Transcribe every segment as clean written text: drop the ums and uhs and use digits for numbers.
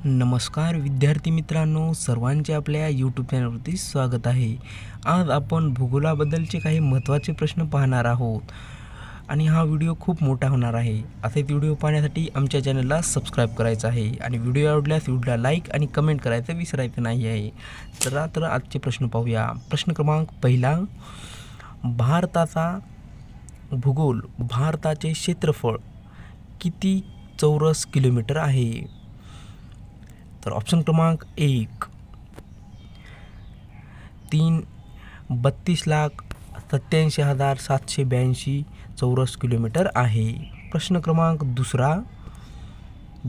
नमस्कार विद्यार्थी मित्रांनो, सर्वांचे आपल्या यूट्यूब चॅनलवरती स्वागत आहे. आज आपण भूगोलाबद्दलचे काही महत्त्वाचे प्रश्न पाहणार आहोत आणि हा व्हिडिओ खूप मोठा होणार आहे. असे व्हिडिओ पाहण्यासाठी आमच्या चॅनलला सबस्क्राईब करायचं आहे आणि व्हिडिओ आवडल्यास व्हिडिओला लाईक आणि कमेंट करायचं विसरायचं नाही आहे. तर आजचे प्रश्न पाहूया. प्रश्न क्रमांक पहिला, भारताचा भूगोल, भारताचे क्षेत्रफळ किती चौरस किलोमीटर आहे? तर ऑप्शन क्रमांक 1 3,32,87,782 चौरस किलोमीटर आहे. प्रश्न क्रमांक दुसरा,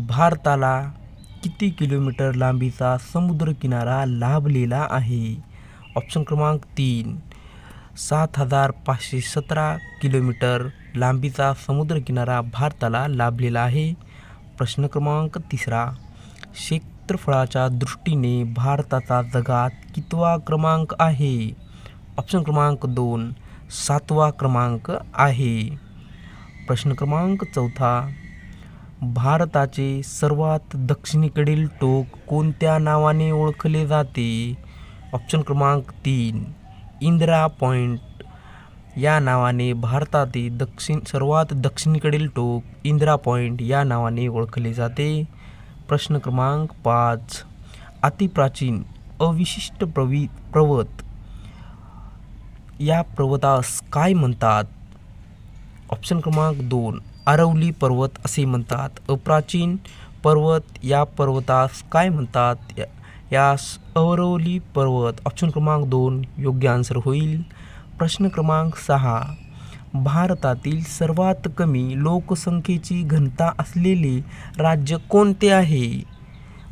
भारताला किती किलोमीटर लांबीचा समुद्रकिनारा लाभलेला आहे? ऑप्शन क्रमांक 3 7,517 किलोमीटर लांबीचा समुद्रकिनारा भारताला लाभलेला आहे. प्रश्न क्रमांक तिसरा, क्षेत्रफळाच्या दृष्टीने भारताचा जगात कितवा क्रमांक आहे? ऑप्शन क्रमांक 2 7वा क्रमांक आहे. प्रश्न क्रमांक चौथा, भारताचे सर्वात दक्षिणेकडील टोक कोणत्या नावाने ओळखले जाते? ऑप्शन क्रमांक 3 इंदिरा पॉईंट या नावाने भारतातील सर्वात दक्षिणेकडील टोक इंदिरा पॉईंट या नावाने ओळखले जाते. प्रश्न क्रमांक 5, अतिप्राचीन अविशिष्ट पर्वत या पर्वतास काय म्हणतात? ऑप्शन क्रमांक 2 अरवली पर्वत असे म्हणतात. अप्राचीन पर्वत या पर्वतास काय म्हणतात? यास अरवली पर्वत. ऑप्शन क्रमांक 2 योग्य आन्सर होईल. प्रश्न क्रमांक 6, भारतातील सर्वात कमी लोकसंख्येची घनता असलेले राज्य कोणते आहे?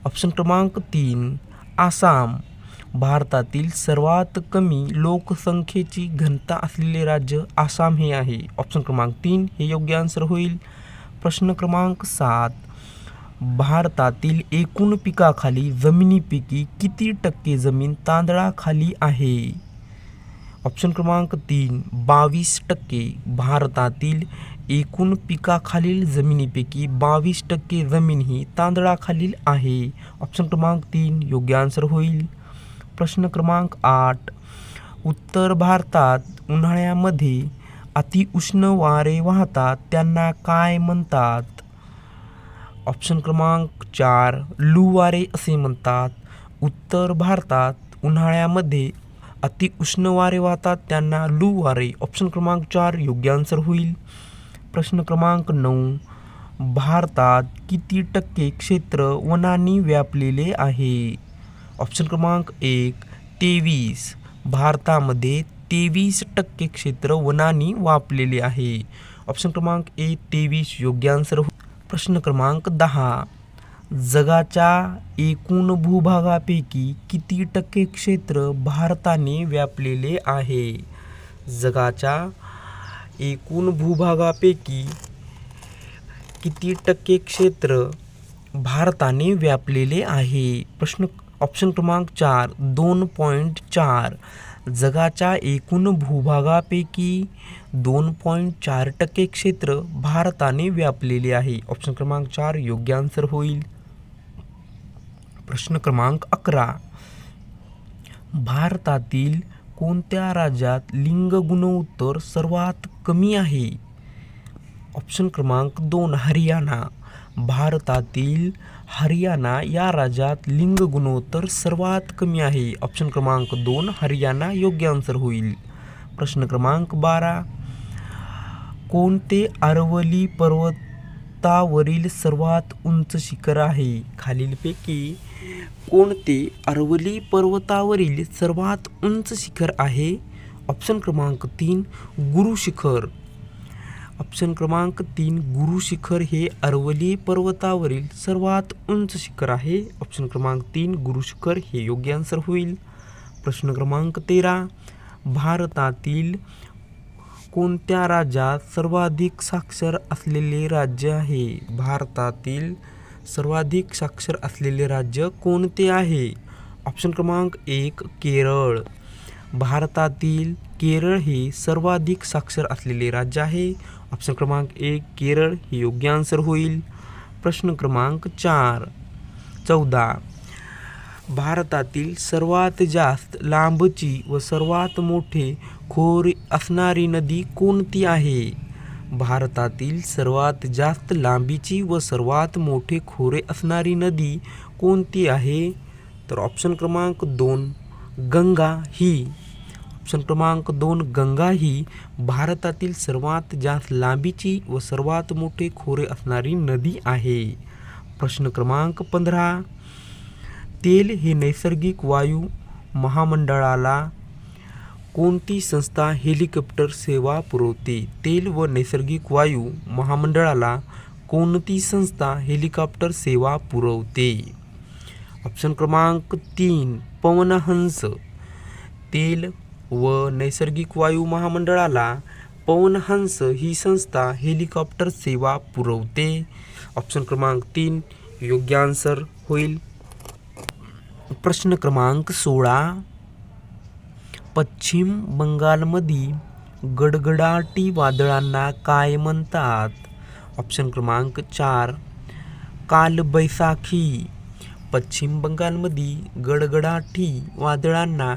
ऑप्शन क्रमांक 3 आसाम. भारतातील सर्वात कमी लोकसंख्येची घनता असलेले राज्य आसाम हे आहे. ऑप्शन क्रमांक 3 हे योग्य आन्सर होईल. प्रश्न क्रमांक 7, भारतातील एकूण पिकाखाली जमिनीपैकी किती टक्के जमीन तांदळाखाली आहे? ऑप्शन क्रमांक 3 22%. भारतातील एकूण पिकाखालील जमिनीपैकी 22% जमीन ही तांदळाखालील आहे. ऑप्शन क्रमांक 3 योग्य आन्सर होईल. प्रश्न क्रमांक 8, उत्तर भारतात उन्हाळ्यामध्ये अतिउष्ण वारे वाहतात त्यांना काय म्हणतात? ऑप्शन क्रमांक 4 लू वारे असे म्हणतात. उत्तर भारतात उन्हाळ्यामध्ये अतिउष्ण वारे वाहतात त्यांना लू वारे. ऑप्शन क्रमांक 4 योग्य आन्सर होईल. प्रश्न क्रमांक 9, भारतात किती टक्के क्षेत्र वनांनी व्यापलेले आहे? ऑप्शन क्रमांक 1 23. भारतामध्ये 23% क्षेत्र वनांनी व्यापलेले आहे. ऑप्शन क्रमांक 1 23 योग्य आन्सर होईल. प्रश्न क्रमांक 10, जगाच्या एकूण भूभागापैकी किती टक्के क्षेत्र भारताने व्यापलेले आहे? जगाच्या एकूण भूभागापैकी किती टक्के क्षेत्र भारताने व्यापलेले आहे? ऑप्शन क्रमांक 4 2.4. जगाच्या एकूण भूभागापैकी 2.4% क्षेत्र भारताने व्यापलेले आहे. ऑप्शन क्रमांक 4 योग्य आन्सर होईल. प्रश्न क्रमांक 11, भारतातील कोणत्या राज्यात लिंग गुणोत्तर सर्वात कमी आहे? ऑप्शन क्रमांक 2 हरियाणा. भारतातील हरियाणा या राज्यात लिंग गुणोत्तर सर्वात कमी आहे. ऑप्शन क्रमांक 2 हरियाणा योग्य आन्सर होईल. प्रश्न क्रमांक 12, कोणते अरवली पर्वतावरील सर्वात उंच शिखर आहे? खालीलपैकी कोणते अरवली पर्वतावरील सर्वात उंच शिखर आहे? ऑप्शन क्रमांक 3 गुरु शिखर. ऑप्शन क्रमांक 3 गुरु शिखर हे अरवली पर्वतावरील सर्वात उंच शिखर आहे. ऑप्शन क्रमांक 3 गुरु शिखर हे योग्य आन्सर होईल. प्रश्न क्रमांक 13, भारतातील कोणत्या राज्यात सर्वाधिक साक्षर असलेले राज्य आहे? भारतातील सर्वाधिक साक्षर असलेले राज्य कोणते आहे? ऑप्शन क्रमांक 1 केरळ. भारतातील केरळ हे सर्वाधिक साक्षर असलेले राज्य आहे. ऑप्शन क्रमांक 1 केरळ हे योग्य आन्सर होईल. प्रश्न क्रमांक 4, 14. भारतातील सर्वात जास्त लांबची व सर्वात मोठे खोरे असणारी नदी कोणती आहे? भारतातील सर्वात जास्त लांबीची व सर्वात मोठे खोरे असणारी नदी कोणती आहे? तर ऑप्शन क्रमांक 2 गंगा ही. ऑप्शन क्रमांक 2 गंगा ही भारतातील सर्वात जास्त लांबीची व सर्वात मोठे खोरे असणारी नदी आहे. प्रश्न क्रमांक 15. तेल हे नैसर्गिक वायू महामंडळाला कोणती संस्था हेलिकॉप्टर सेवा पुरवते? तेल व नैसर्गिक वायू महामंडळाला कोणती संस्था हेलिकॉप्टर सेवा पुरवते? ऑप्शन क्रमांक 3 पवनहंस. तेल व नैसर्गिक वायू महामंडळाला पवनहंस ही संस्था हेलिकॉप्टर सेवा पुरवते. ऑप्शन क्रमांक 3 योग्य आन्सर होईल. प्रश्न क्रमांक 16. पश्चिम बंगालमधील गडगडाटी वादळांना काय म्हणतात? ऑप्शन क्रमांक 4 कालबैसाखी. पश्चिम बंगालमधील गडगडाटी वादळांना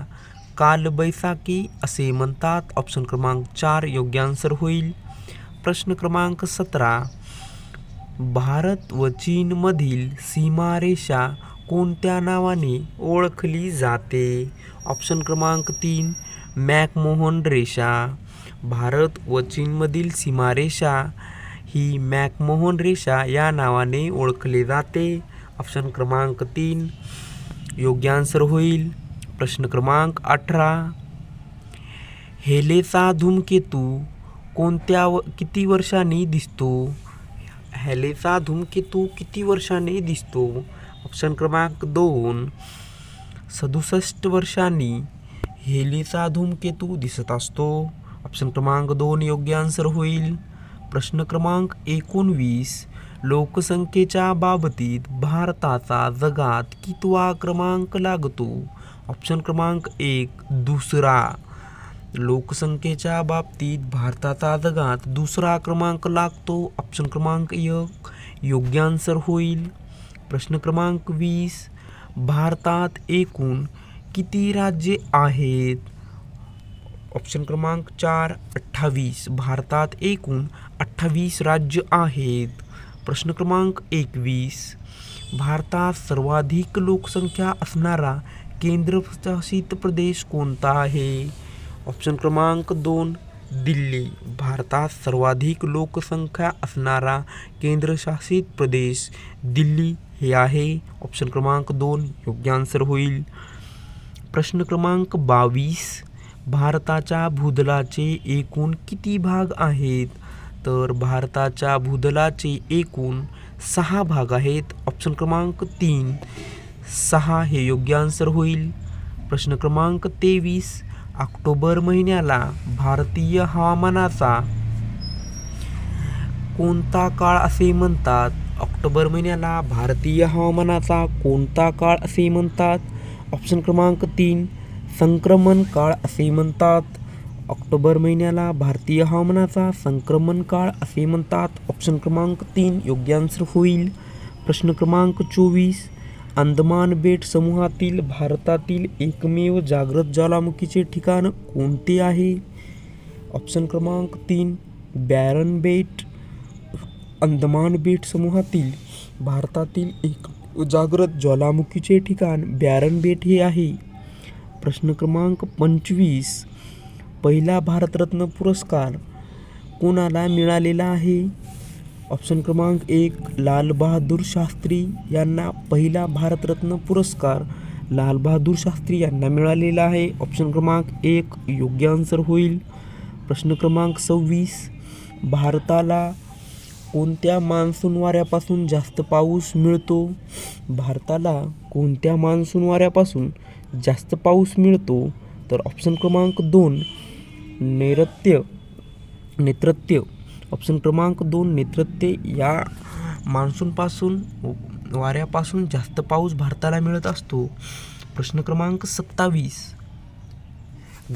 कालबैसाखी असे म्हणतात. ऑप्शन क्रमांक 4 योग्य आन्सर होईल. प्रश्न क्रमांक 17. भारत व चीनमधील सीमारेषा कोणत्या नावाने ओळखली जाते? ऑप्शन क्रमांक 3 मॅकमोहन रेषा. भारत व चीनमधील सीमारेषा ही मॅकमोहन रेषा या नावाने ओळखली जाते. ऑप्शन क्रमांक 3 योग्य आन्सर होईल. प्रश्न क्रमांक 18. हेलेचा धूमकेतू किती वर्षांनी दिसतो? हेलेचा धूमकेतू किती वर्षांनी दिसतो? ऑप्शन क्रमांक 2 67 वर्षांनी हेलीचा धूमकेतू दिसत असतो. ऑप्शन क्रमांक 2 योग्य आन्सर होईल. प्रश्न क्रमांक 19. लोकसंख्येच्या बाबतीत भारताचा जगात कितवा क्रमांक लागतो? ऑप्शन क्रमांक 1 दुसरा. लोकसंख्येच्या बाबतीत भारताचा जगात दुसरा क्रमांक लागतो. ऑप्शन क्रमांक 1 योग्य आन्सर होईल. प्रश्न क्रमांक 20. भारतात एकूण किती राज्ये आहेत? ऑप्शन क्रमांक 4 28. भारतात एकूण 28 राज्य आहेत. प्रश्न क्रमांक 21. भारतात सर्वाधिक लोकसंख्या असणारा केंद्रशासित प्रदेश कोणता आहे? ऑप्शन क्रमांक 2 दिल्ली. भारतात सर्वाधिक लोकसंख्या असणारा केंद्रशासित प्रदेश दिल्ली हे आहे. ऑप्शन क्रमांक 2 योग्य आन्सर होईल. प्रश्न क्रमांक 22. भारताच्या भूदलाचे एकूण किती भाग आहेत? तर भारताच्या भूदलाचे एकूण 6 भाग आहेत. ऑप्शन क्रमांक 3 6 हे योग्य आन्सर होईल. प्रश्न क्रमांक 23. ऑक्टोबर महिन्याला भारतीय हवामानाचा कोणता काळ असे म्हणतात? ऑक्टोबर महिन्याला भारतीय हवामानाचा कोणता काळ असे म्हणतात? ऑप्शन क्रमांक 3 संक्रमण काळ असे म्हणतात. ऑक्टोबर महिन्याला भारतीय हवामानाचा संक्रमण काळ असे म्हणतात. ऑप्शन क्रमांक 3 योग्य आन्सर होईल. प्रश्न क्रमांक 24. अंदमान बेट समूहातील भारतातील एकमेव जागृत ज्वालामुखीचे ठिकाण कोणते आहे? ऑप्शन क्रमांक 3 बॅरन बेट. अंदमान बेट समूहातील भारतातील एक जागृत ज्वालामुखीचे ठिकाण बॅरन बेट हे आहे. प्रश्न क्रमांक 25. पहिला भारतरत्न पुरस्कार कोणाला मिळालेला आहे? ऑप्शन क्रमांक 1 लाल बहादूर शास्त्री यांना पहिला भारतरत्न पुरस्कार लाल बहादूर शास्त्री यांना मिळालेला आहे. ऑप्शन क्रमांक 1 योग्य आन्सर होईल. प्रश्न क्रमांक 26. भारताला कोणत्या मान्सून वाऱ्यापासून जास्त पाऊस मिळतो? भारताला कोणत्या मान्सून वाऱ्यापासून जास्त पाऊस मिळतो? तर ऑप्शन क्रमांक 2 नैऋत्य. ऑप्शन क्रमांक 2 नैऋत्य या मान्सूनपासून वाऱ्यापासून जास्त पाऊस भारताला मिळत असतो. प्रश्न क्रमांक 27.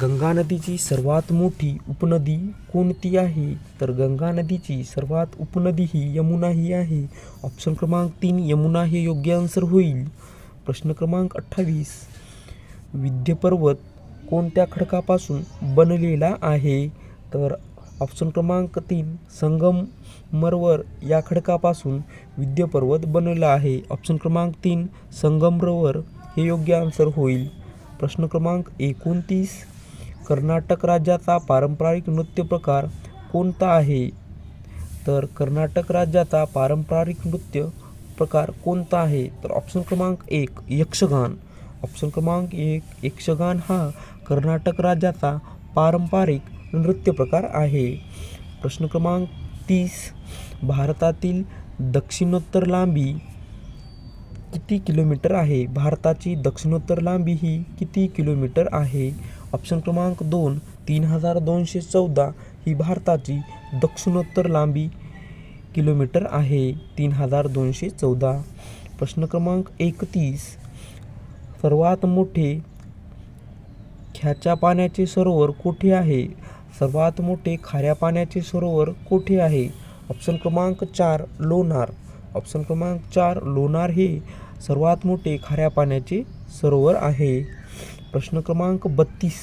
गंगा नदीची सर्वात मोठी उपनदी कोणती आहे? तर गंगा नदीची सर्वात उपनदी ही यमुना ही आहे. ऑप्शन क्रमांक 3 यमुना हे योग्य आन्सर होईल. प्रश्न क्रमांक 28 विंध्य पर्वत कोणत्या खडकापासून बनलेला आहे? तर ऑप्शन क्रमांक 3 संगमरवर या खडकापासून विंध्य पर्वत बनलेला आहे. ऑप्शन क्रमांक 3 संगमरवर हे योग्य आन्सर होईल. प्रश्न क्रमांक 29 कर्नाटक राज्याचा पारंपरिक नृत्य प्रकार कोणता आहे? तर कर्नाटक राज्याचा पारंपरिक नृत्य प्रकार कोणता आहे? तर ऑप्शन क्रमांक 1 यक्षगान. ऑप्शन क्रमांक 1 यक्षगान हा कर्नाटक राज्याचा पारंपरिक नृत्य प्रकार आहे. प्रश्न क्रमांक 30 भारतातील दक्षिणोत्तर लांबी किती किलोमीटर आहे? भारताची दक्षिणोत्तर लांबी ही किती किलोमीटर आहे? ऑप्शन क्रमांक 2 3214 ही भारताची दक्षिणोत्तर लांबी किलोमीटर आहे. 3214. प्रश्न क्रमांक 31 सर्वात मोठे ख्याच्या पाण्याचे सरोवर कोठे आहे? सर्वात मोठे खाऱ्या पाण्याचे सरोवर कोठे आहे? ऑप्शन क्रमांक 4 लोणार. ऑप्शन क्रमांक 4 लोणार हे सर्वात मोठे खाऱ्या पाण्याचे सरोवर आहे. प्रश्न क्रमांक 32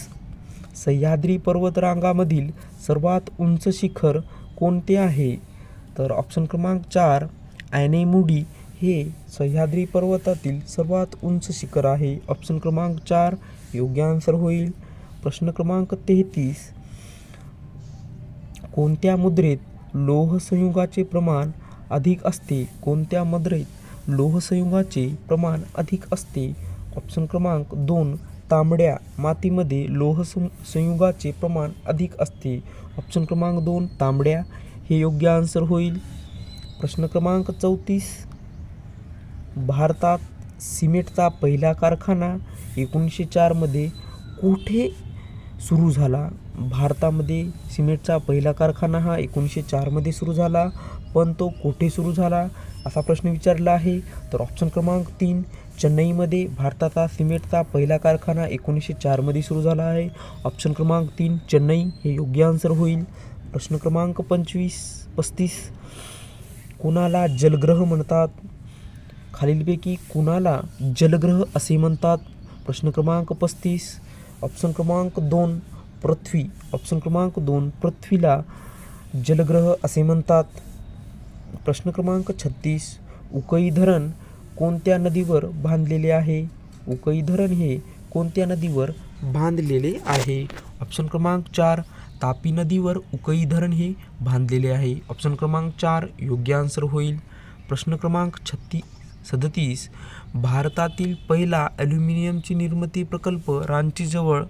सह्याद्री पर्वतरांगामधील सर्वात उंच शिखर कोणते आहे? तर ऑप्शन क्रमांक 4 ॲनेमुडी हे सह्याद्री पर्वतातील सर्वात उंच शिखर आहे. ऑप्शन क्रमांक 4 योग्य आन्सर होईल. प्रश्न क्रमांक 33 कोणत्या मुद्रेत लोहसंयुगाचे प्रमाण अधिक असते? कोणत्या मुद्रेत लोहसंयुगाचे प्रमाण अधिक असते? ऑप्शन क्रमांक 2 तांबड्या मातीमध्ये लोहसंयुगाचे प्रमाण अधिक असते. ऑप्शन क्रमांक 2 तांबड्या हे योग्य आन्सर होईल. प्रश्न क्रमांक 34 भारतात सिमेंटचा पहिला कारखाना 1904 मध्ये कुठे सुरू झाला? भारतामध्ये सिमेंटचा पहिला कारखाना हा 1904 मध्ये सुरू झाला, पण तो कुठे सुरू झाला असा प्रश्न विचारला आहे. तर ऑप्शन क्रमांक 3 चेन्नईमध्ये भारताचा सिमेंटचा पहिला कारखाना 1904 मध्ये सुरू झाला आहे. ऑप्शन क्रमांक 3 चेन्नई हे योग्य आन्सर होईल. प्रश्न क्रमांक 35 कुणाला जलग्रह म्हणतात? खालीलपैकी कुणाला जलग्रह असे म्हणतात? प्रश्न क्रमांक 35 ऑप्शन क्रमांक 2 पृथ्वी. ऑप्शन क्रमांक 2 पृथ्वीला जलग्रह असे म्हणतात. प्रश्न क्रमांक 36 उकई धरण कोणत्या नदीवर बांधलेले आहे? उकई धरण हे कोणत्या नदीवर बांधलेले आहे? ऑप्शन क्रमांक 4 तापी नदीवर उकई धरण हे बांधलेले आहे. ऑप्शन क्रमांक 4 योग्य आन्सर होईल. प्रश्न क्रमांक 37 भारतातील पहिला ॲल्युमिनियमची निर्मिती प्रकल्प रांचीजवळ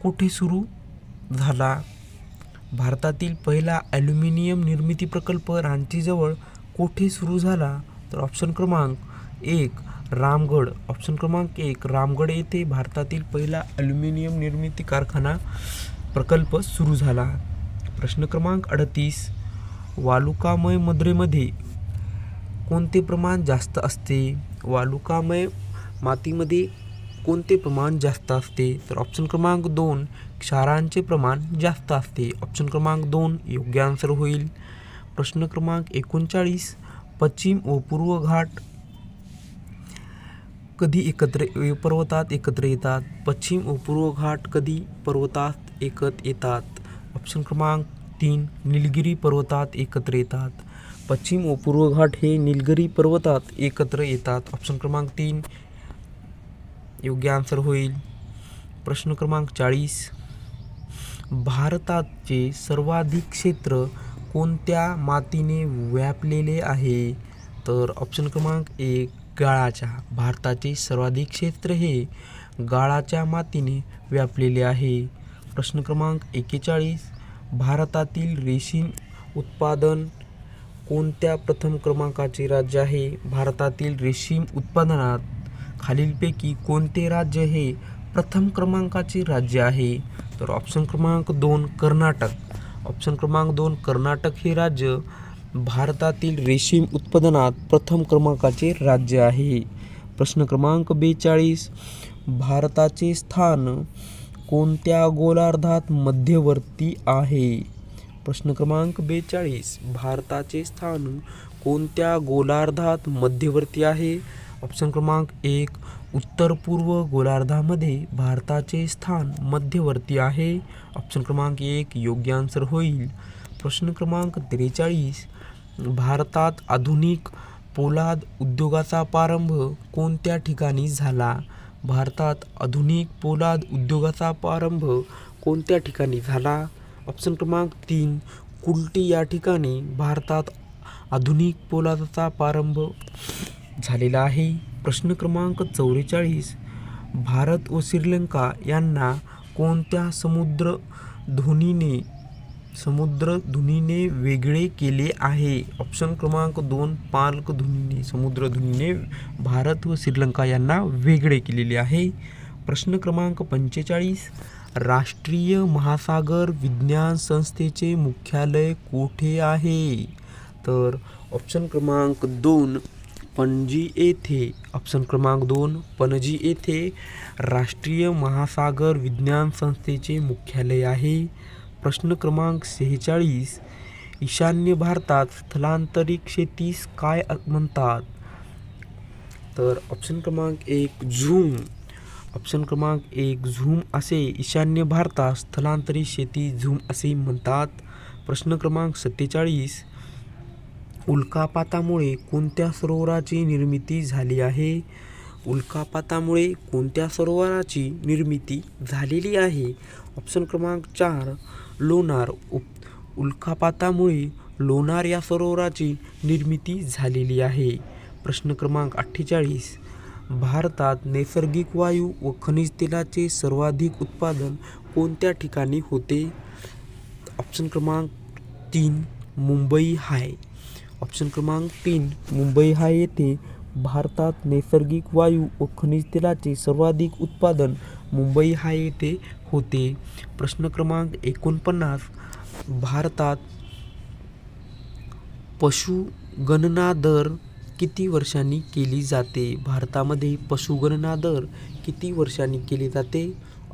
कुठे सुरू झाला? भारतातील पहिला ॲल्युमिनियम निर्मिती प्रकल्प रांचीजवळ कुठे सुरू झाला? तर ऑप्शन क्रमांक 1 रामगड. ऑप्शन क्रमांक 1 रामगड येथे भारतातील पहिला ॲल्युमिनियम निर्मिती कारखाना प्रकल्प सुरू झाला. प्रश्न क्रमांक 38 वालुकामय मुद्रेमध्ये कोणते प्रमाण जास्त असते? वालुकामय मातीमध्ये कोणते प्रमाण जास्त असते? तर ऑप्शन क्रमांक 2 क्षारांचे प्रमाण जास्त असते. ऑप्शन क्रमांक 2 योग्य आन्सर होईल. प्रश्न क्रमांक 39 पश्चिम व पूर्व घाट कधी पर्वतात एकत्र येतात? पश्चिम व पूर्व घाट कधी पर्वतात एकत्र येतात? ऑप्शन क्रमांक 3 निलगिरी पर्वतात एकत्र येतात. पश्चिम व पूर्व घाट हे निलगिरी पर्वतात एकत्र येतात. ऑप्शन क्रमांक 3 योग्य आन्सर होईल. प्रश्न क्रमांक 40 भारताचे सर्वाधिक क्षेत्र कोणत्या मातीने व्यापलेले आहे? तर ऑप्शन क्रमांक 1 गाळाच्या. भारताचे सर्वाधिक क्षेत्र हे गाळाच्या मातीने व्यापलेले आहे. प्रश्न क्रमांक 41 भारतातील रेशीम उत्पादन कोणत्या प्रथम क्रमांकाचे राज्य आहे? भारतातील रेशीम उत्पादनात खालीलपैकी कोणते राज्य हे प्रथम क्रमांकाचे राज्य आहे? तर ऑप्शन क्रमांक 2 कर्नाटक. ऑप्शन क्रमांक 2 कर्नाटक हे राज्य भारतातील रेशीम उत्पादनात प्रथम क्रमांकाचे राज्य आहे. प्रश्न क्रमांक 42 भारताचे स्थान कोणत्या गोलार्धात मध्यवर्ती आहे? प्रश्न क्रमांक 42. भारताचे स्थान कोणत्या गोलार्धात मध्यवर्ती आहे? ऑप्शन क्रमांक 1. उत्तर पूर्व गोलार्धामध्ये भारताचे स्थान मध्यवर्ती आहे. ऑप्शन क्रमांक 1 योग्य आन्सर होईल. प्रश्न क्रमांक 43. भारतात आधुनिक पोलाद उद्योगाचा प्रारंभ कोणत्या ठिकाणी झाला? भारतात आधुनिक पोलाद उद्योगाचा प्रारंभ कोणत्या ठिकाणी झाला? ऑप्शन क्रमांक 3 कुल्टी या ठिकाणी भारतात आधुनिक पोलादाचा प्रारंभ झालेला आहे. प्रश्न क्रमांक 44. भारत व श्रीलंका यांना कोणत्या समुद्रधुनीने वेगळे केले आहे? ऑप्शन क्रमांक 2 पालकधुनीने समुद्रधुनीने भारत व श्रीलंका यांना वेगळे केलेले आहे. प्रश्न क्रमांक 45. राष्ट्रीय महासागर विज्ञान संस्थेचे मुख्यालय कोठे आहे? तर ऑप्शन क्रमांक 2 पणजी येथे. ऑप्शन क्रमांक 2 पणजी येथे राष्ट्रीय महासागर विज्ञान संस्थेचे मुख्यालय आहे. प्रश्न क्रमांक 46. ईशान्य भारतात स्थलांतरित शेतीस काय म्हणतात? तर ऑप्शन क्रमांक 1 झूम. ऑप्शन क्रमांक 1 झूम असे ईशान्य भारतात स्थलांतरित शेती झूम असे म्हणतात. प्रश्न क्रमांक 47. उल्कापातामुळे कोणत्या सरोवराची निर्मिती झाली आहे? उल्कापातामुळे कोणत्या सरोवराची निर्मिती झालेली आहे? ऑप्शन क्रमांक 4 लोणार. उल्कापातामुळे लोणार या सरोवराची निर्मिती झालेली आहे. प्रश्न क्रमांक 48. भारतात नैसर्गिक वायू व खनिज तेलाचे सर्वाधिक उत्पादन कोणत्या ठिकाणी होते? ऑप्शन क्रमांक 3 मुंबई हाय. ऑप्शन क्रमांक 3 मुंबई हाय येथे भारतात नैसर्गिक वायू व खनिज तेलाचे सर्वाधिक उत्पादन मुंबई हाय येथे होते. प्रश्न क्रमांक 49. भारतात पशुगणना दर किती वर्षांनी केली जाते? भारतामध्ये पशुगणना दर किती वर्षांनी केली जाते?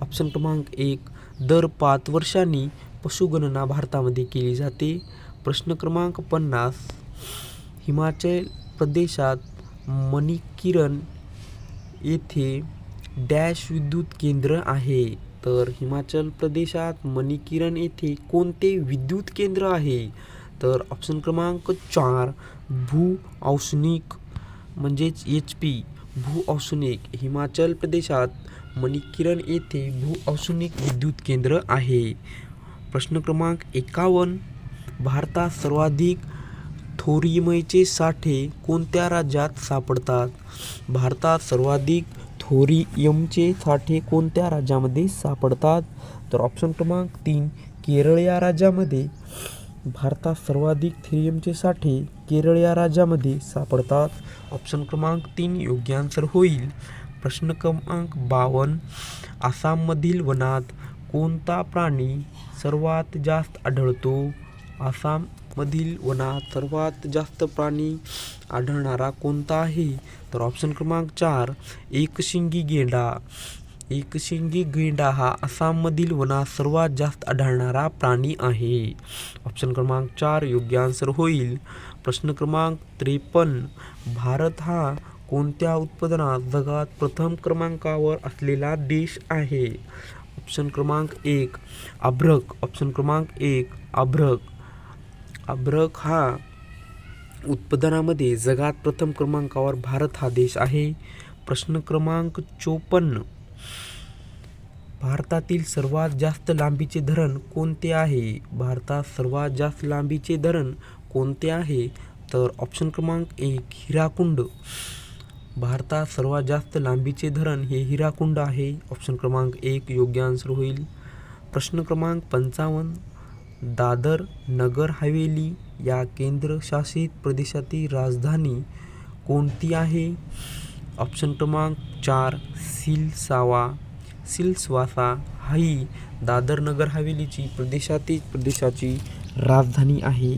ऑप्शन क्रमांक 1 दर 5 वर्षांनी पशुगणना भारतामध्ये केली जाते. प्रश्न क्रमांक 50. हिमाचल प्रदेशात मणिकिरण येथे डॅश विद्युत केंद्र आहे? तर हिमाचल प्रदेशात मणिकिरण येथे कोणते विद्युत केंद्र आहे? तर ऑप्शन क्रमांक 4 भू-औष्णिक म्हणजेच HP भू-औष्णिक. हिमाचल प्रदेशात मणिकिरण येथे भू-औष्णिक विद्युत केंद्र आहे. प्रश्न क्रमांक 51. भारतात सर्वाधिक थोरियमचे साठे कोणत्या राज्यात सापडतात? भारतात सर्वाधिक थोरियमचे साठे कोणत्या राज्यामध्ये सापडतात? तर ऑप्शन क्रमांक 3 केरळ या राज्यामध्ये भारतात सर्वाधिक थोरियमचे साठे केरळ या राज्यामध्ये सापडतात. ऑप्शन क्रमांक 3 योग्य आन्सर होईल. प्रश्न क्रमांक 52. आसाममधील वनात कोणता प्राणी सर्वात जास्त आढळतो? आसाममधील वनात सर्वात जास्त प्राणी आढळणारा कोणता आहे? तर ऑप्शन क्रमांक 4 एकशिंगी गेंडा. एकशिंगी गेंडा हा आसाममधील वनात सर्वात जास्त आढळणारा प्राणी आहे. ऑप्शन क्रमांक 4 योग्य आन्सर होईल. प्रश्न क्रमांक 53. भारत हा कोणत्या उत्पादनात जगात प्रथम क्रमांकावर असलेला देश आहे? ऑप्शन क्रमांक 1 अभ्रक. ऑप्शन क्रमांक 1 अभ्रक. अभ्रक हा उत्पादनामध्ये जगात प्रथम क्रमांकावर भारत हा देश आहे. प्रश्न क्रमांक 54. भारतातील सर्वात जास्त लांबीचे धरण कोणते आहे? भारतात सर्वात जास्त लांबीचे धरण कोणते आहे? तर ऑप्शन क्रमांक 1 हिराकुंड. भारतात सर्वात जास्त लांबीचे धरण हे हिराकुंड आहे. ऑप्शन क्रमांक 1 योग्य आन्सर होईल. प्रश्न क्रमांक 55. दादर नगर हवेली या केंद्रशासित प्रदेशाची राजधानी कोणती आहे? ऑप्शन क्रमांक 4 सिलवासा ही दादर नगर हवेलीची प्रदेशाची राजधानी आहे.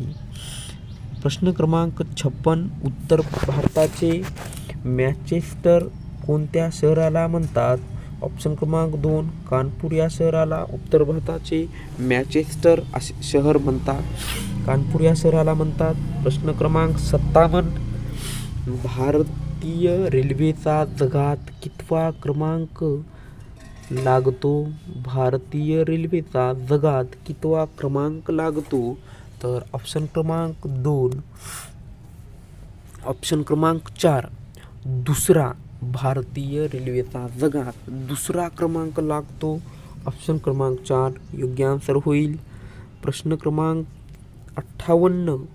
प्रश्न क्रमांक 56. उत्तर भारताचे मँचेस्टर कोणत्या शहराला म्हणतात? ऑप्शन क्रमांक 2 कानपूर या शहराला उत्तर भारताचे मँचेस्टर असे शहर म्हणतात. कानपूर या शहराला म्हणतात. प्रश्न क्रमांक 57 भारतीय रेल्वेचा जगात कितवा क्रमांक लागतो? भारतीय रेल्वेचा जगात कितवा क्रमांक लागतो? तर ऑप्शन क्रमांक 2 ऑप्शन क्रमांक 4 दुसरा. भारतीय रेल्वेचा जगात दुसरा क्रमांक लागतो. ऑप्शन क्रमांक 4 योग्य आन्सर होईल. प्रश्न क्रमांक 58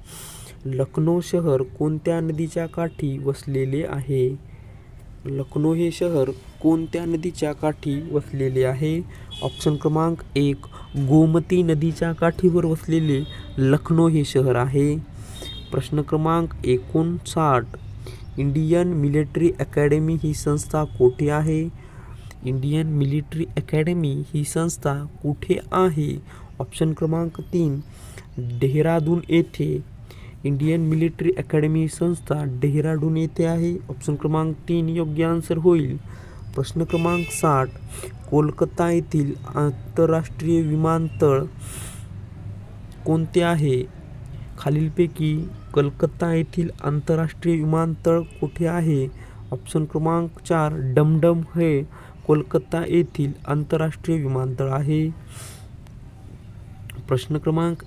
लखनौ शहर कोणत्या नदीच्या काठी वसलेले आहे? लखनौ हे शहर कोणत्या नदीच्या काठी वसलेले आहे? ऑप्शन क्रमांक 1 गोमती नदीच्या काठीवर वसलेले लखनौ हे शहर आहे. प्रश्न क्रमांक 59 इंडियन मिलिटरी अकॅडमी ही संस्था कुठे आहे? इंडियन मिलिटरी अकॅडमी ही संस्था कुठे आहे? ऑप्शन क्रमांक 3 डेहराडून येथे. इंडियन मिलिटरी अकॅडमी संस्था डेहराडून येथे आहे. ऑप्शन क्रमांक 3 योग्य आन्सर होईल. प्रश्न क्रमांक 60 कोलकाता येथील आंतरराष्ट्रीय विमानतळ कोणते आहे? खालीलपैकी कलकत्ता येथील आंतरराष्ट्रीय विमानतळ कुठे आहे? ऑप्शन क्रमांक 4 डमडम हे कोलकाता येथील आंतरराष्ट्रीय विमानतळ आहे. प्रश्न क्रमांक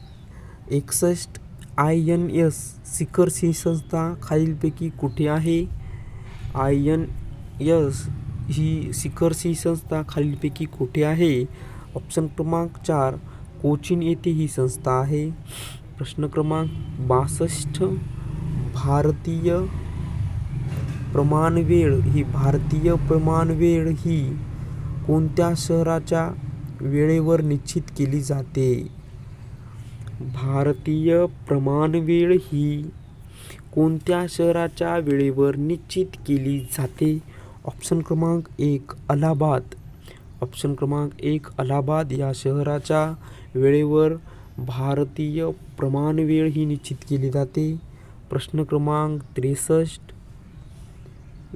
61 INS सिकर्स ही संस्था खालीलपैकी कुठे आहे? INS ही सिकर्स ही संस्था खालीलपैकी कुठे आहे? ऑप्शन क्रमांक 4 कोचीन येथे ही संस्था आहे. प्रश्न क्रमांक 62 भारतीय प्रमाणवेळ ही कोणत्या शहराच्या वेळेवर निश्चित केली जाते? भारतीय प्रमाणवेळ ही कोणत्या शहराच्या वेळेवर निश्चित केली जाते? ऑप्शन क्रमांक 1 अलाहाबाद. ऑप्शन क्रमांक 1 अलाहाबाद या शहराच्या वेळेवर भारतीय प्रमाणवेळ ही निश्चित केली जाते. प्रश्न क्रमांक 63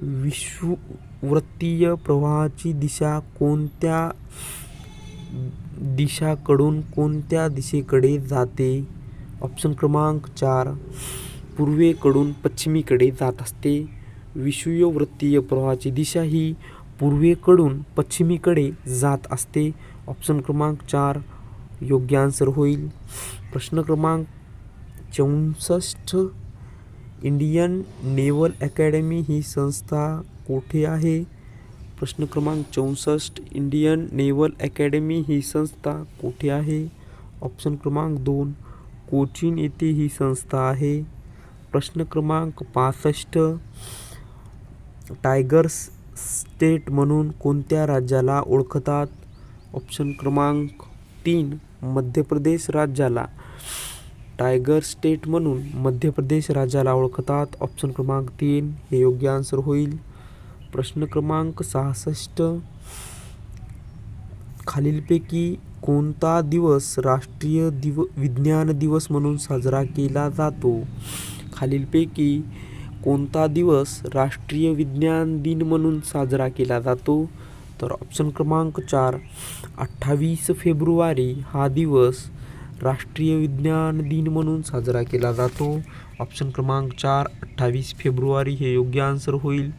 विषुववृत्तीय प्रवाहाची दिशा कोणत्या दिशाकडून कोणत्या दिशेकडे जाते? ऑप्शन क्रमांक 4 पूर्वेकडून पश्चिमेकडे जात असते. विषुववृत्तीय प्रवाहाची दिशा ही पूर्वेकडून पश्चिमेकडे जात असते. ऑप्शन क्रमांक 4 योग्य आन्सर होईल. प्रश्न क्रमांक 64 इंडियन नेव्हल अकॅडमी ही संस्था कुठे आहे? प्रश्न क्रमांक 64 इंडियन नेव्हल अकॅडमी ही संस्था कुठे आहे? ऑप्शन क्रमांक 2 कोचीन येथे ही संस्था आहे. प्रश्न क्रमांक 65 टायगर स्टेट म्हणून कोणत्या राज्याला ओळखतात? ऑप्शन क्रमांक 3 मध्य प्रदेश राज्याला टायगर स्टेट म्हणून मध्य प्रदेश राज्याला ओळखतात. ऑप्शन क्रमांक 3 हे योग्य आन्सर होईल. प्रश्न क्रमांक 66 खालीलपैकी कोणता दिवस राष्ट्रीय विज्ञान दिवस म्हणून साजरा केला जातो? खालीलपैकी कोणता दिवस राष्ट्रीय विज्ञान दिन म्हणून साजरा केला जातो? तर ऑप्शन क्रमांक 4 28 फेब्रुवारी हा दिवस राष्ट्रीय विज्ञान दिन म्हणून साजरा केला जातो. ऑप्शन क्रमांक 4 28 फेब्रुवारी हे योग्य आन्सर होईल.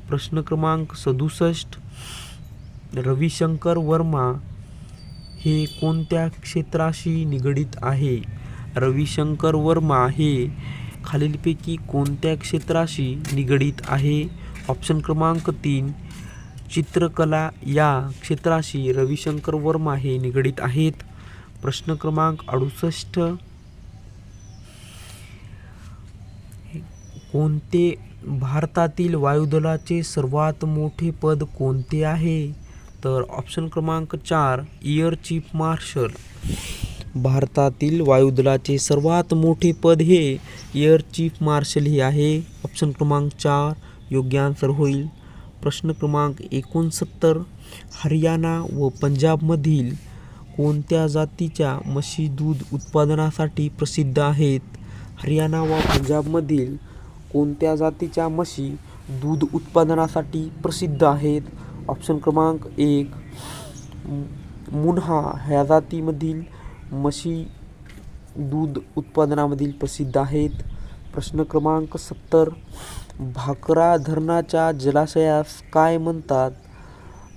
प्रश्न क्रमांक 67 रविशंकर वर्मा हे कोणत्या क्षेत्राशी निगडीत आहे? रविशंकर वर्मा हे खालीलपैकी कोणत्या क्षेत्राशी निगडीत आहे? ऑप्शन क्रमांक 3 चित्रकला या क्षेत्राशी रविशंकर वर्मा हे निगडीत आहेत. प्रश्न क्रमांक 68 कोणते भारतातील वायुदलाचे सर्वात मोठे पद कोणते आहे? तर ऑप्शन क्रमांक 4 एअर चीफ मार्शल. भारतातील वायुदलाचे सर्वात मोठे पद हे एअर चीफ मार्शल हे आहे. ऑप्शन क्रमांक 4 योग्य आन्सर होईल. प्रश्न क्रमांक 69 हरियाणा व पंजाबमधील कोणत्या जातीच्या म्हशी दूध उत्पादनासाठी प्रसिद्ध आहेत? हरियाणा व पंजाबमधील कोणत्या जातीच्या म्हशी दूध उत्पादनासाठी प्रसिद्ध आहेत? ऑप्शन क्रमांक 1 मुन्हा ह्या जातीमधील म्हशी दूध उत्पादनामधील प्रसिद्ध आहेत. प्रश्न क्रमांक 70 भाकरा धरणाच्या जलाशयास काय म्हणतात?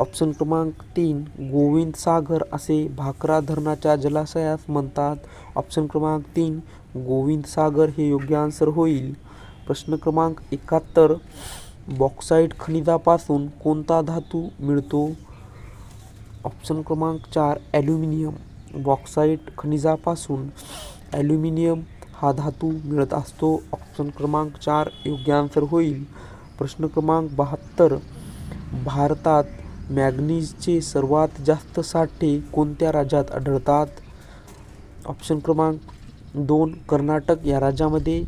ऑप्शन क्रमांक 3 गोविंद सागर असे भाकरा धरणाच्या जलाशयास म्हणतात. ऑप्शन क्रमांक 3 गोविंद सागर हे योग्य आन्सर होईल. प्रश्न क्रमांक 71 बॉक्साईट खनिजापासून कोणता धातू मिळतो? ऑप्शन क्रमांक 4 ॲल्युमिनियम. बॉक्साईट खनिजापासून ॲल्युमिनियम हा धातू मिळत असतो. ऑप्शन क्रमांक 4 योग्य आन्सर होईल. प्रश्न क्रमांक 72 भारतात मॅंगनीजचे सर्वात जास्त साठे कोणत्या राज्यात आढळतात? ऑप्शन क्रमांक 2 कर्नाटक या राज्यामध्ये.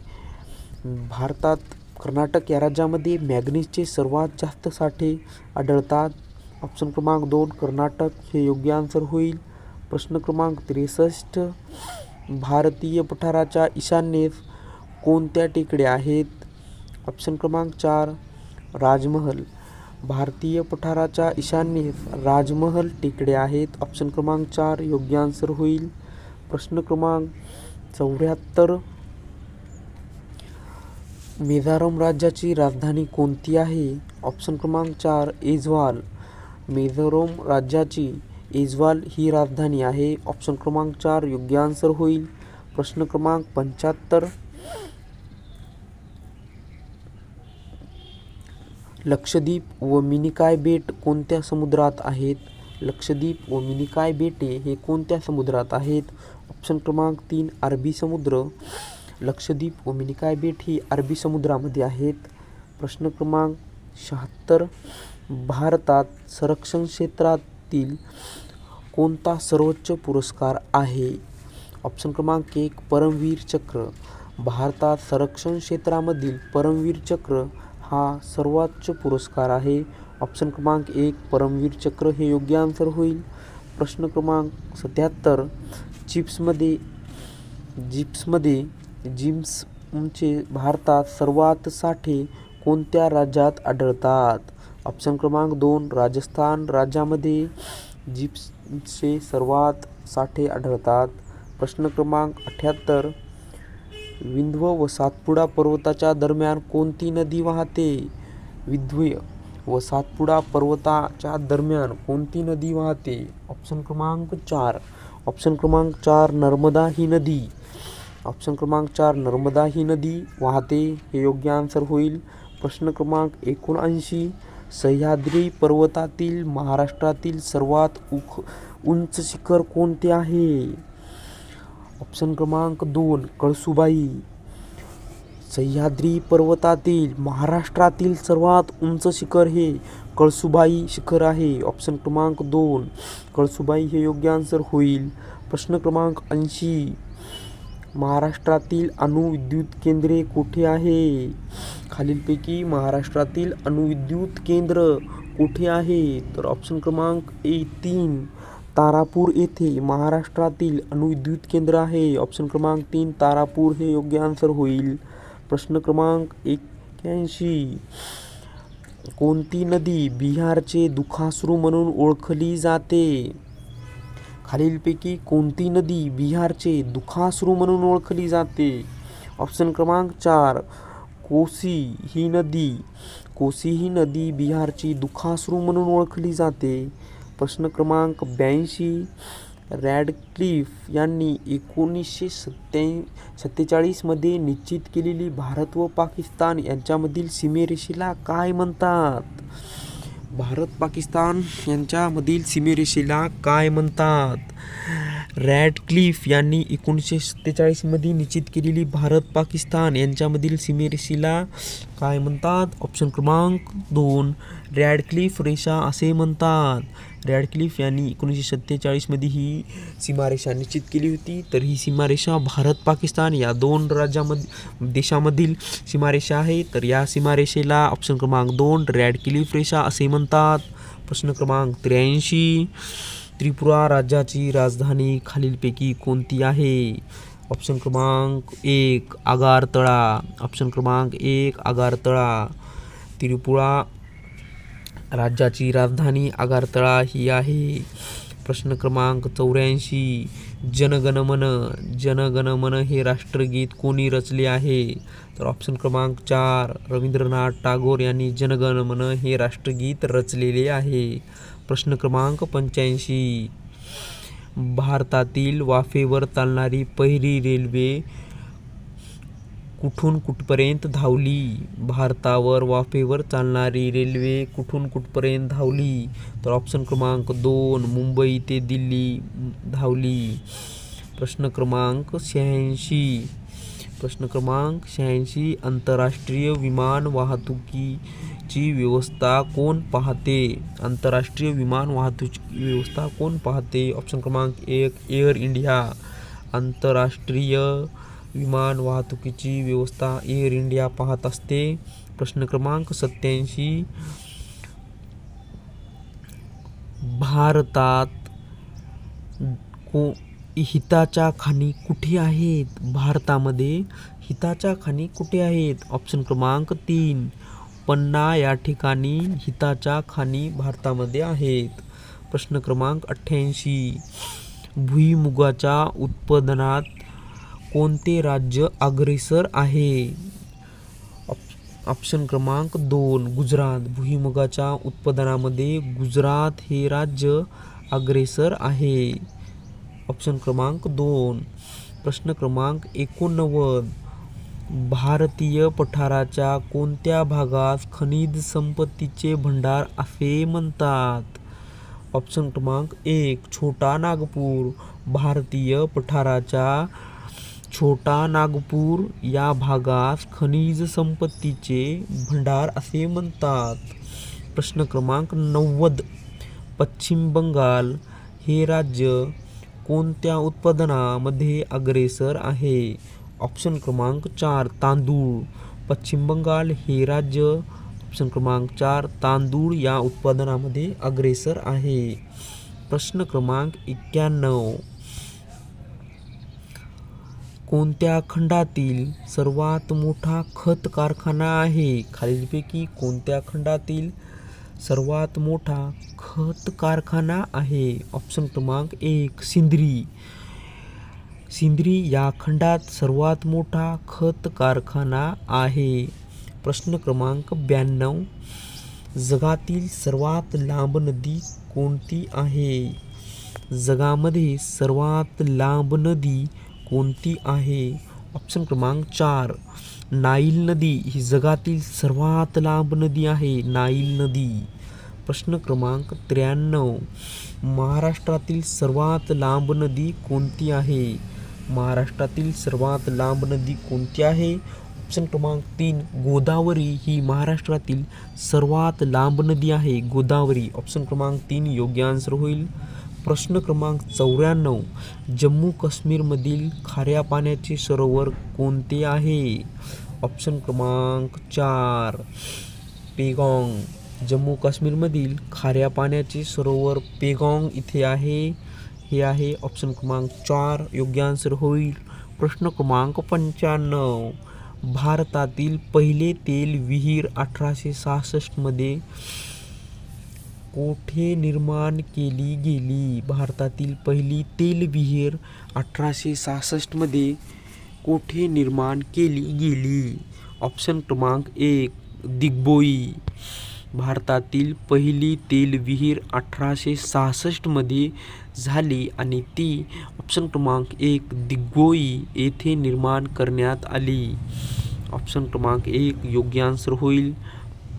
भारतात कर्नाटक या राज्यामध्ये मॅंगनीजचे सर्वात जास्त साठे आढळतात. ऑप्शन क्रमांक 2 कर्नाटक हे योग्य आन्सर होईल. प्रश्न क्रमांक 63 भारतीय पठाराच्या ईशान्येस कोणत्या टेकड्या आहेत? ऑप्शन क्रमांक 4 राजमहल. भारतीय पठाराच्या ईशान्येस राजमहल टेकड्या आहेत. ऑप्शन क्रमांक 4 योग्य आन्सर होईल. प्रश्न क्रमांक 74 मिझोरम राज्याची राजधानी कोणती आहे? ऑप्शन क्रमांक 4 ऐझवाल. मिझोरम राज्याची ऐझवाल ही राजधानी आहे. ऑप्शन क्रमांक 4 योग्य आन्सर होईल. प्रश्न क्रमांक 75 लक्षद्वीप व मिनिकॉय बेट कोणत्या समुद्रात आहेत? लक्षद्वीप व मिनिकॉय बेटे हे कोणत्या समुद्रात आहेत? ऑप्शन क्रमांक 3 अरबी समुद्र. लक्षद्वीप व मिनिकॉय बेट ही अरबी समुद्रामध्ये आहेत. प्रश्न क्रमांक 76 भारतात संरक्षण क्षेत्रातील कोणता सर्वोच्च पुरस्कार आहे? ऑप्शन क्रमांक 1 परमवीर चक्र. भारतात संरक्षण क्षेत्रामधील परमवीर चक्र हा सर्वोच्च पुरस्कार आहे. ऑप्शन क्रमांक 1 परमवीर चक्र हे योग्य आन्सर होईल. प्रश्न क्रमांक 77 जिप्समचे भारतात सर्वात साठे कोणत्या राज्यात आढळतात? ऑप्शन क्रमांक 2 राजस्थान राज्यामध्ये जिप्सचे सर्वात साठे आढळतात. प्रश्न क्रमांक 78 विंध्य व सातपुडा पर्वताच्या दरम्यान कोणती नदी वाहते? विंध्य व सातपुडा पर्वताच्या दरम्यान कोणती नदी वाहते? ऑप्शन क्रमांक 4. ऑप्शन क्रमांक 4 नर्मदा ही नदी. ऑप्शन क्रमांक 4 नर्मदा ही नदी वाहते हे योग्य आन्सर होईल. प्रश्न क्रमांक 79 सह्याद्री पर्वतातील महाराष्ट्रातील सर्वात उंच शिखर कोणते आहे? ऑप्शन क्रमांक 2 कळसुबाई. सह्याद्री पर्वतातील महाराष्ट्रातील सर्वात उंच शिखर हे कळसुबाई शिखर आहे. ऑप्शन क्रमांक 2 कळसुबाई हे योग्य आन्सर होईल. प्रश्न क्रमांक 80 महाराष्ट्रातील अणुविद्युत केंद्रे कुठे आहे? खालीलपैकी महाराष्ट्रातील अणुविद्युत केंद्र कुठे आहे? तर ऑप्शन क्रमांक 3 तारापूर येथे महाराष्ट्रातील अणुविद्युत केंद्र आहे. ऑप्शन क्रमांक 3 तारापूर हे योग्य आन्सर होईल. प्रश्न क्रमांक 81 कोणती नदी बिहारचे दुखाश्रू म्हणून ओळखली जाते? खालीलपैकी कोणती नदी बिहारचे दुखाश्रू म्हणून ओळखली जाते? ऑप्शन क्रमांक 4 कोसी ही नदी. कोसी ही नदी बिहारची दुखाश्रू म्हणून ओळखली जाते. प्रश्न क्रमांक 82 रॅडक्लिफ यांनी 1947 मध्ये निश्चित केलेली भारत व पाकिस्तान यांच्यामधील सीमेरेषेला काय म्हणतात? भारत पाकिस्तान यांच्यामधील सीमेरेषेला काय म्हणतात? रॅडक्लिफ यांनी 1947 मध्ये निश्चित केलेली भारत पाकिस्तान यांच्यामधील सीमेरेषेला काय म्हणतात? ऑप्शन क्रमांक 2 रॅडक्लिफ रेषा असे म्हणतात. रॅडक्लिफ यांनी 1947 मध्ये ही सीमारेषा निश्चित केली होती. तर ही सीमारेषा भारत पाकिस्तान या दोन देशामधील सीमारेषा आहे. तर या सीमारेषेला ऑप्शन क्रमांक 2 रॅडक्लिफ रेषा असे म्हणतात. प्रश्न क्रमांक 83 त्रिपुरा राज्याची राजधानी खालीलपैकी कोणती आहे? ऑप्शन क्रमांक 1 आगारतळा. ऑप्शन क्रमांक 1 आगारतळा. त्रिपुरा राज्याची राजधानी आगारतळा ही आहे. प्रश्न क्रमांक 84. जनगणमन हे राष्ट्रगीत कोणी रचले आहे? तर ऑप्शन क्रमांक 4 रवींद्रनाथ टागोर यांनी जनगणमन हे राष्ट्रगीत रचलेले आहे. प्रश्न क्रमांक 85. भारतातील वाफेवर चालणारी पहिली रेल्वे कुठून कुठपर्यंत धावली? भारतावर वाफेवर चालणारी रेल्वे कुठून कुठपर्यंत धावली? तर ऑप्शन क्रमांक 2 मुंबई ते दिल्ली धावली. प्रश्न क्रमांक 86. आंतरराष्ट्रीय विमान वाहतुकीची व्यवस्था कोण पाहते? आंतरराष्ट्रीय विमान वाहतुकीची व्यवस्था कोण पाहते? ऑप्शन क्रमांक 1 एअर इंडिया. आंतरराष्ट्रीय विमान वाहतुकीची व्यवस्था एअर इंडिया पाहत असते. प्रश्न क्रमांक 87. भारतात हिताच्या खाणी कुठे आहेत? भारतामध्ये हिताच्या खाणी कुठे आहेत? ऑप्शन क्रमांक 3 पन्ना या ठिकाणी हिताच्या खाणी भारतामध्ये आहेत. प्रश्न क्रमांक 88. भुईमुगाच्या उत्पादनात कोणते राज्य अग्रेसर आहे? ऑप्शन क्रमांक 2 गुजरात. भुईमुगाच्या उत्पादनामध्ये गुजरात हे राज्य अग्रेसर आहे. ऑप्शन क्रमांक 2. प्रश्न क्रमांक 89. भारतीय पठाराच्या कोणत्या भागास खनिज संपत्तीचे भंडार असे म्हणतात? ऑप्शन क्रमांक 1 छोटा नागपूर. भारतीय पठाराच्या छोटा नागपूर या भागास खनिज संपत्तीचे भंडार असे म्हणतात. प्रश्न क्रमांक 90. पश्चिम बंगाल हे राज्य कोणत्या उत्पादनामध्ये अग्रेसर आहे? ऑप्शन क्रमांक 4 तांदूळ. पश्चिम बंगाल हे राज्य ऑप्शन क्रमांक 4 तांदूळ या उत्पादनामध्ये अग्रेसर आहे. प्रश्न क्रमांक 91. कोणत्या खंडातील सर्वात मोठा खत कारखाना आहे? खालीलपैकी कोणत्या खंडातील सर्वात मोठा खत कारखाना आहे? ऑप्शन क्रमांक 1 सिंद्री. सिंद्री या खंडात सर्वात मोठा खत कारखाना आहे. प्रश्न क्रमांक 92. जगातील सर्वात लांब नदी कोणती आहे? जगामध्ये सर्वात लांब नदी कोणती आहे? ऑप्शन क्रमांक 4 नाईल नदी ही जगातील सर्वात लांब नदी आहे. नाईल नदी. प्रश्न क्रमांक 93. महाराष्ट्रातील सर्वात लांब नदी कोणती आहे? महाराष्ट्रातील सर्वात लांब नदी कोणती आहे? ऑप्शन क्रमांक 3 गोदावरी ही महाराष्ट्रातील सर्वात लांब नदी आहे. गोदावरी. ऑप्शन क्रमांक 3 योग्य आन्सर होईल. प्रश्न क्रमांक 94. जम्मू काश्मीरमधील खाऱ्या पाण्याचे सरोवर कोणते आहे? ऑप्शन क्रमांक 4 पेगॉंग. जम्मू काश्मीरमधील खाऱ्या पाण्याचे सरोवर पेगॉंग इथे आहे. हे आहे ऑप्शन क्रमांक 4 योग्य आन्सर होईल. प्रश्न क्रमांक 95. भारतातील पहिले तेल विहीर 1866 मध्ये कोठे निर्माण केली गेली? भारतातील पहिली तेल विहीर 1866 मध्ये कोठे निर्माण केली गेली? ऑप्शन क्रमांक 1 दिग्बोई. भारतातील पहिली तेल विहीर 1866 मध्ये झाली आणि ती ऑप्शन क्रमांक 1 दिग्बोई येथे निर्माण करण्यात आली. ऑप्शन क्रमांक 1 योग्य आन्सर होईल.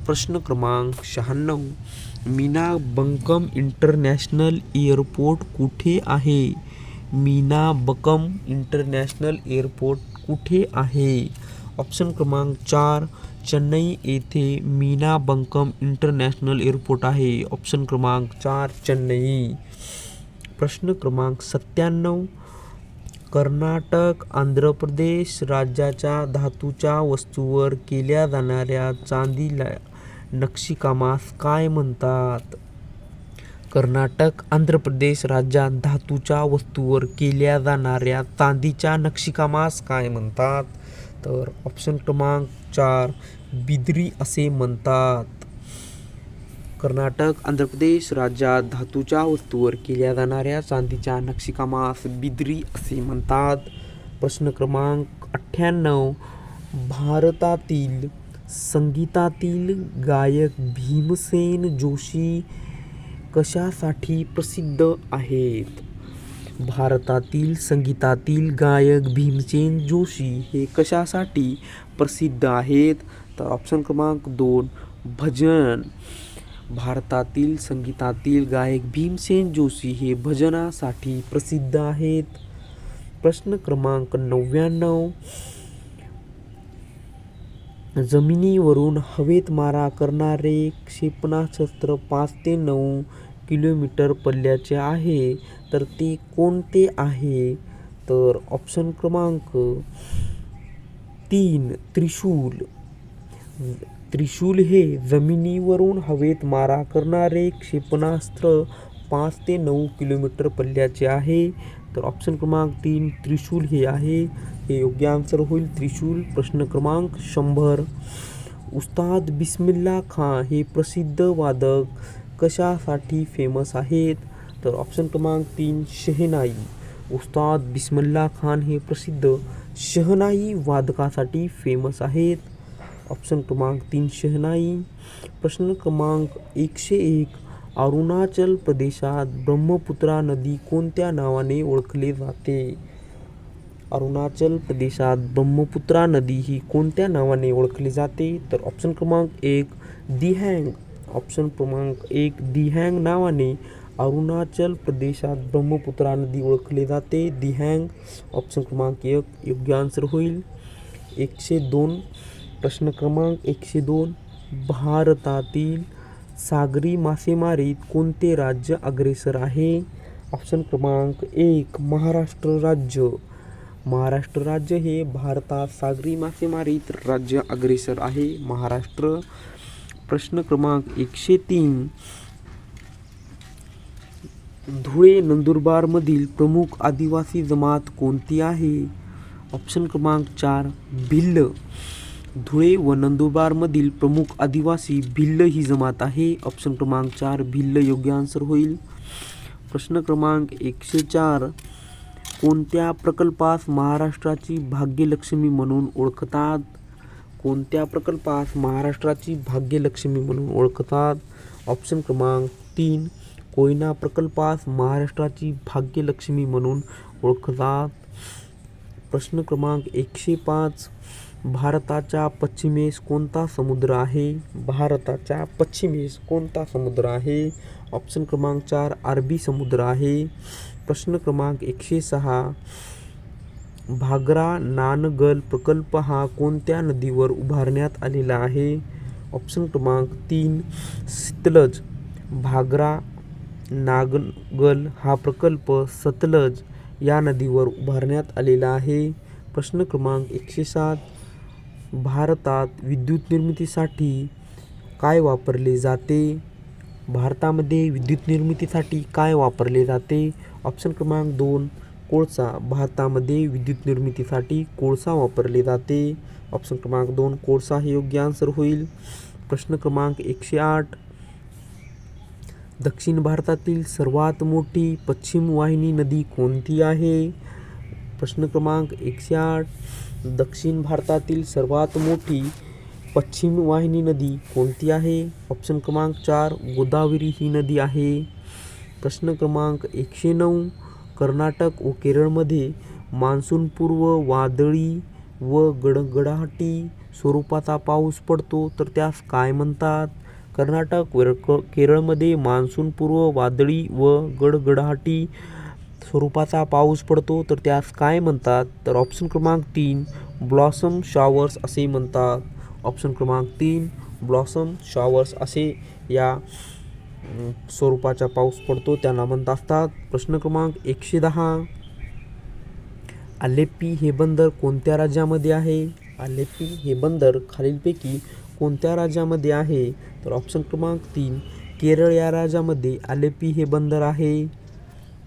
प्रश्न क्रमांक 96. मीना बंकम इंटरनॅशनल एअरपोर्ट कुठे आहे? मीना बंकम इंटरनॅशनल एअरपोर्ट कुठे आहे? ऑप्शन क्रमांक 4 चेन्नई येथे मीना बंकम इंटरनॅशनल एअरपोर्ट आहे. ऑप्शन क्रमांक 4 चेन्नई. प्रश्न क्रमांक 97. कर्नाटक आंध्र प्रदेश राज्याच्या धातूच्या वस्तूवर केल्या जाणाऱ्या चांदीला नक्षीकामास काय म्हणतात? कर्नाटक आंध्र प्रदेश राज्यात धातूच्या वस्तूवर केल्या जाणाऱ्या चांदीच्या नक्षीकामास काय म्हणतात? तर ऑप्शन क्रमांक 4 बिद्री असे म्हणतात. कर्नाटक आंध्र प्रदेश राज्यात धातूच्या वस्तूवर केल्या जाणाऱ्या चांदीच्या नक्षीकामास बिद्री असे म्हणतात. प्रश्न क्रमांक 98. भारतातील संगीतातील गायक भीमसेन जोशी कशासाठी प्रसिद्ध आहेत? भारतातील संगीतातील गायक भीमसेन जोशी हे कशासाठी प्रसिद्ध आहेत? तर ऑप्शन क्रमांक 2 भजन. भारतातील संगीतातील गायक भीमसेन जोशी हे भजनासाठी प्रसिद्ध आहेत. प्रश्न क्रमांक 99. जमिनीवरून हवेत मारा करणारे क्षेपणास्त्र 5 ते 9 किलोमीटर पल्ल्याचे आहे, तर ते कोणते आहे? तर ऑप्शन क्रमांक 3 त्रिशूल. त्रिशूल हे जमिनीवरून हवेत मारा करणारे क्षेपणास्त्र 5 ते 9 किलोमीटर पल्ल्याचे आहे. तर ऑप्शन क्रमांक 3 त्रिशूल हे आहे. हे योग्य आन्सर होईल त्रिशूल. प्रश्न क्रमांक 100. उस्ताद बिस्मिल्ला खान हे प्रसिद्ध वादक कशासाठी फेमस आहेत? तर ऑप्शन क्रमांक 3 शहनाई. उस्ताद बिस्मिल्ला खान हे प्रसिद्ध शहनाई वादकासाठी फेमस आहेत. ऑप्शन क्रमांक 3 शहनाई. प्रश्न क्रमांक 101. अरुणाचल प्रदेशात ब्रह्मपुत्रा नदी कोणत्या नावाने ओळखली जाते? अरुणाचल प्रदेशात ब्रह्मपुत्रा नदी ही कोणत्या नावाने ओळखली जाते? तर ऑप्शन क्रमांक 1 दिहँग. ऑप्शन क्रमांक 1 दिहँग नावाने अरुणाचल प्रदेशात ब्रह्मपुत्रा नदी ओळखली जाते. दिहँग. ऑप्शन क्रमांक 1 योग्य आन्सर होईल. 102. प्रश्न क्रमांक 102. भारतातील सागरी मासेमारीत कोणते राज्य अग्रेसर आहे? ऑप्शन क्रमांक 1 महाराष्ट्र राज्य. महाराष्ट्र राज्य हे भारतात सागरी मासेमारीत राज्य अग्रेसर आहे. महाराष्ट्र. प्रश्न क्रमांक 103. धुळे नंदुरबारमधील प्रमुख आदिवासी जमात कोणती आहे? ऑप्शन क्रमांक 4 भिल्ल. धुळे व नंदुरबारमधील प्रमुख आदिवासी भिल्ल ही जमात आहे. ऑप्शन क्रमांक 4 भिल्ल योग्य आन्सर होईल. प्रश्न क्रमांक 104. कोणत्या प्रकल्पास महाराष्ट्राची भाग्यलक्ष्मी म्हणून ओळखतात? कोणत्या प्रकल्पास महाराष्ट्राची भाग्यलक्ष्मी म्हणून ओळखतात? ऑप्शन क्रमांक 3 कोयना प्रकल्पास महाराष्ट्राची भाग्यलक्ष्मी म्हणून ओळखतात. प्रश्न क्रमांक 105. भारताच्या पश्चिमेस कोणता समुद्र आहे? भारताच्या पश्चिमेस कोणता समुद्र आहे? ऑप्शन क्रमांक 4 अरबी समुद्र आहे. प्रश्न क्रमांक 106. भागरा नानगल प्रकल्प हा कोणत्या नदीवर उभारण्यात आलेला आहे? ऑप्शन क्रमांक 3 सतलज. भागरा नागल हा प्रकल्प सतलज या नदीवर उभारण्यात आलेला आहे. प्रश्न क्रमांक 107. भारतात विद्युत निर्मितीसाठी काय वापरले जाते? भारतामध्ये विद्युत निर्मितीसाठी काय वापरले जाते? ऑप्शन क्रमांक 2 कोळसा. भारतामध्ये विद्युत निर्मितीसाठी कोळसा वापरले जाते. ऑप्शन क्रमांक 2 कोळसा हे योग्य आन्सर होईल. प्रश्न क्रमांक 108. दक्षिण भारतातील सर्वात मोठी पश्चिम वाहिनी नदी कोणती आहे? प्रश्न क्रमांक 108. दक्षिण भारतातील सर्वात मोठी पश्चिम वाहिनी नदी कोणती आहे? ऑप्शन क्रमांक 4 गोदावरी ही नदी आहे. प्रश्न क्रमांक 109. कर्नाटक व केरळमध्ये मान्सूनपूर्व वादळी व गडगडाटी स्वरूपाचा पाऊस पडतो, तर त्यास काय म्हणतात? कर्नाटक व केरळमध्ये मान्सूनपूर्व वादळी व गडगडाटी स्वरूपाचा पाऊस पडतो, तर त्यास काय म्हणतात? तर ऑप्शन क्रमांक 3 ब्लॉसम शॉवर्स असे म्हणतात. ऑप्शन क्रमांक 3 ब्लॉसम शॉवर्स असे या स्वरूपाचा पाऊस पडतो त्यांना म्हणत असतात. प्रश्न क्रमांक 110. आलेप्पी हे बंदर कोणत्या राज्यामध्ये आहे? आलेप्पी हे बंदर खालीलपैकी कोणत्या राज्यामध्ये आहे? तर ऑप्शन क्रमांक 3 केरळ या राज्यामध्ये आलेप्पी हे बंदर आहे.